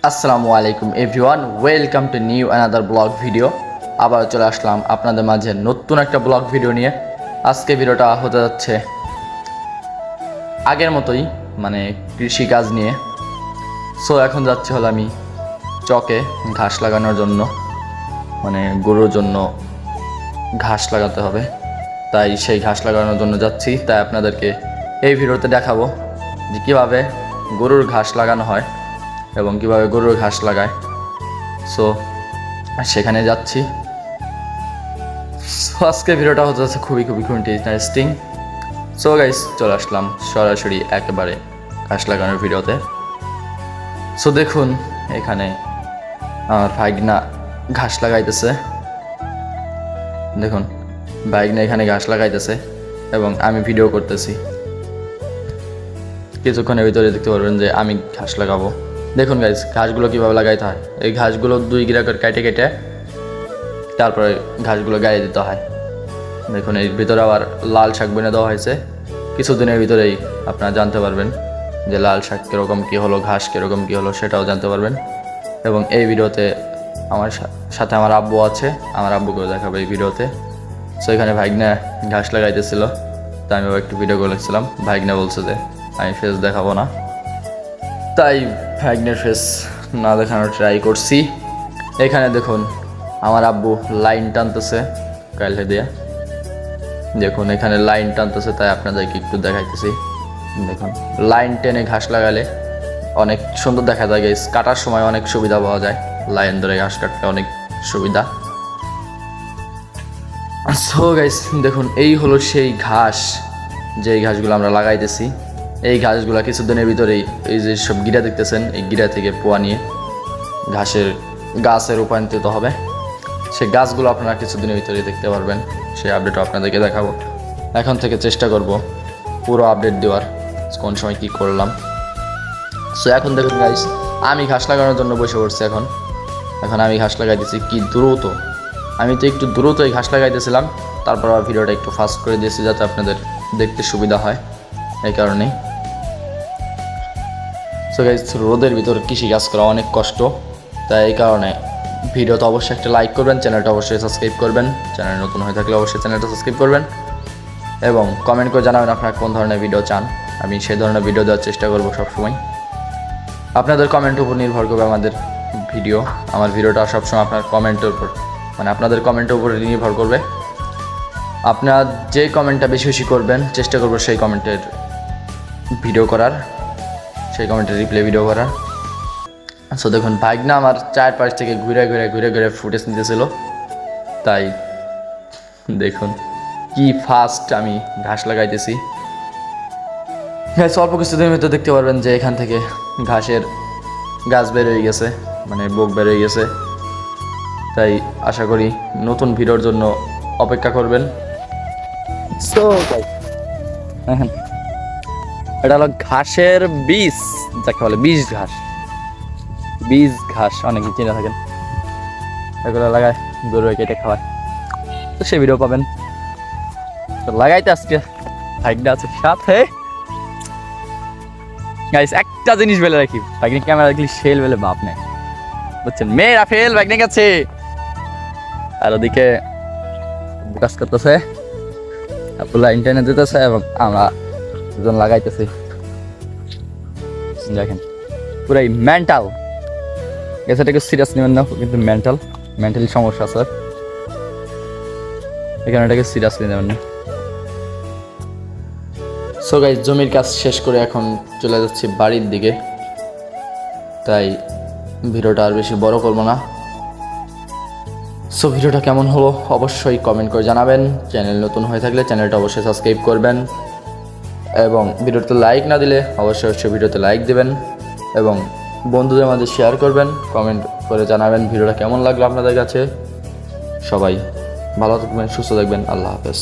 আসসালামু আলাইকুম everyone, welcome to new another blog video. আবার চলে আসলাম আপনাদের মাঝে নতুন একটা ব্লগ ভিডিও নিয়ে। আজকে ভিডিওটা হতে যাচ্ছে আগের মতোই, মানে কৃষিকাজ নিয়ে। সো এখন যাচ্ছি হলো আমি চকে ঘাস লাগানোর জন্য, মানে গরুর জন্য ঘাস লাগাতে হবে, তাই সেই ঘাস লাগানোর জন্য যাচ্ছি। তাই আপনাদেরকে এই ভিডিওতে দেখাবো যে কীভাবে গরুর ঘাস লাগানো হয় এবং কীভাবে গরুর ঘাস লাগায়। সো সেখানে যাচ্ছি। সো আজকে ভিডিওটা হতে যাচ্ছে খুবই ইন্টারেস্টিং। সো গাইস, চলে আসলাম সরাসরি একেবারে ঘাস লাগানোর ভিডিওতে। সো দেখুন, এখানে আমার ভাইগনা ঘাস লাগাইতেছে। দেখুন, ভাইগনা এখানে ঘাস লাগাইতেছে এবং আমি ভিডিও করতেছি। কিছুক্ষণের ভিতরে দেখতে পারবেন যে আমি ঘাস লাগাবো। দেখুন গাইস, ঘাসগুলো কীভাবে লাগাইতে হয়। এই ঘাসগুলো 2 গিরা করে কেটে তারপরে ঘাসগুলো গাড়িয়ে দিতে হয়। দেখুন, এর ভিতরে আবার লাল শাক বুনে দেওয়া হয়েছে। কিছুদিনের ভিতরেই আপনারা জানতে পারবেন যে লাল শাক কীরকম কী হলো, ঘাস কীরকম কী হলো সেটাও জানতে পারবেন। এবং এই ভিডিওতে আমার সাথে আমার আব্বু আছে, আমার আব্বুকেও দেখাবো এই ভিডিওতে। সো এখানে ভাইগনা ঘাস লাগাইতেছিল, তাই আমি একটু ভিডিও করেছিলাম। ভাইগনা বলছে যে আমি ফেস দেখাবো না, তাই ভাইগনার ফেস না দেখানোর ট্রাই করছি। এখানে দেখুন আমার আব্বু লাইন টানতেছে কাইলে দিয়ে। দেখুন এখানে লাইন টানতেছে, তাই আপনাদেরকে একটু দেখাইতেছি। দেখুন, লাইন টেনে ঘাস লাগালে অনেক সুন্দর দেখা যায় গাইস। কাটার সময় অনেক সুবিধা পাওয়া যায়, লাইন ধরে ঘাস কাটতে অনেক সুবিধা। সো গাইস, দেখুন এই হলো সেই ঘাস, যেই ঘাসগুলো আমরা লাগাইতেছি। এই ঘাসগুলো কিছুদিনের ভিতরেই এই যে সব গিরা দেখতেছেন, এই গিরা থেকে পোয়া নিয়ে গাছে রূপান্তরিত হবে। সেই গাছগুলো আপনারা কিছুদিনের ভিতরেই দেখতে পারবেন। সেই আপডেটও আপনাদেরকে দেখাবো। এখন থেকে চেষ্টা করব পুরো আপডেট দেওয়ার, কোন সময় কী করলাম। সো এখন দেখুন গাইস, আমি ঘাস লাগানোর জন্য বসে পড়ছি। এখন আমি ঘাস লাগাইতেছি কি দ্রুত। আমি তো একটু দ্রুতই ঘাস লাগাইতেছিলাম, তারপর আবার ভিডিওটা একটু ফাস্ট করে দিয়েছি যাতে আপনাদের দেখতে সুবিধা হয়, এই কারণেই। সো গাইস, রোদের ভিতর কৃষি কাজ করা অনেক কষ্ট, তাই এই কারণে ভিডিওতে অবশ্যই একটা লাইক করবেন, চ্যানেলটা অবশ্যই সাবস্ক্রাইব করবেন। চ্যানেল নতুন হয়ে থাকলে অবশ্যই চ্যানেলটা সাবস্ক্রাইব করবেন এবং কমেন্ট করে জানাবেন আপনারা কোন ধরনের ভিডিও চান। আমি সেই ধরনের ভিডিও দেওয়ার চেষ্টা করব সবসময়। আপনাদের কমেন্টের উপর নির্ভর করবে আমার ভিডিওটা সবসময় আপনার কমেন্টের উপর, মানে আপনাদের কমেন্টের উপর নির্ভর করবে। আপনার যে কমেন্টটা বেশি বেশি করবেন, চেষ্টা করব সেই কমেন্টের ভিডিও করার, সেই কমেন্টের রিপ্লাই ভিডিও করার। সো দেখুন, ভাইগনা আমার চারপাশ থেকে ঘুরে ফুটেজ নিতেছিল, তাই দেখুন কি ফাস্ট আমি ঘাস লাগাইতেছি। অল্প কিছুদিনের ভিতরে দেখতে পারবেন যে এখান থেকে ঘাসের গাছ বের হয়ে গেছে, মানে বোক বের হয়ে গেছে। তাই আশা করি নতুন ভিডিওর জন্য অপেক্ষা করবেন। সো এটা হলো ঘাসের বীজ, যাকে বলে বীজ ঘাস অনেকে চিনে থাকেন। এগুলো লাগায় গরু কেটে খাওয়ায়, তো সে ভিডিও পাবেন। তো লাগাইতে আজকে ভাইগনা আছে সাথে। গাইস, একটা জিনিস বলে রাখি, ভাইগনা ক্যামেরা দেখলে সেল বলে বাপ নেই, বুঝছেন? মেয়েরা ফেল ভাইগনা গেছে, আর ওদিকে কাজ করতেছে, লাইন টেনে দিতেছে এবং আমরা দুজন লাগাইতেছি। দেখেন পুরাই মেন্টাল গেছে, এটাকে সিরিয়াস নেবেন না, কিন্তু মেন্টালি সমস্যা স্যার, এখানে এটাকে সিরিয়াসলি নেবেন না। সো গাইস, জমির কাজ শেষ করে এখন চলে যাচ্ছি বাড়ির দিকে, তাই ভিডিওটা আর বেশি বড় করবো না। সো ভিডিওটা কেমন হলো অবশ্যই কমেন্ট করে জানাবেন। চ্যানেল নতুন হয়ে থাকলে চ্যানেলটা অবশ্যই সাবস্ক্রাইব করবেন এবং ভিডিওতে লাইক না দিলে অবশ্যই ভিডিওতে লাইক দেবেন এবং বন্ধুদের মাঝে শেয়ার করবেন। কমেন্ট করে জানাবেন ভিডিওটা কেমন লাগলো আপনাদের কাছে। সবাই ভালো থাকবেন, সুস্থ থাকবেন। আল্লাহ হাফেজ।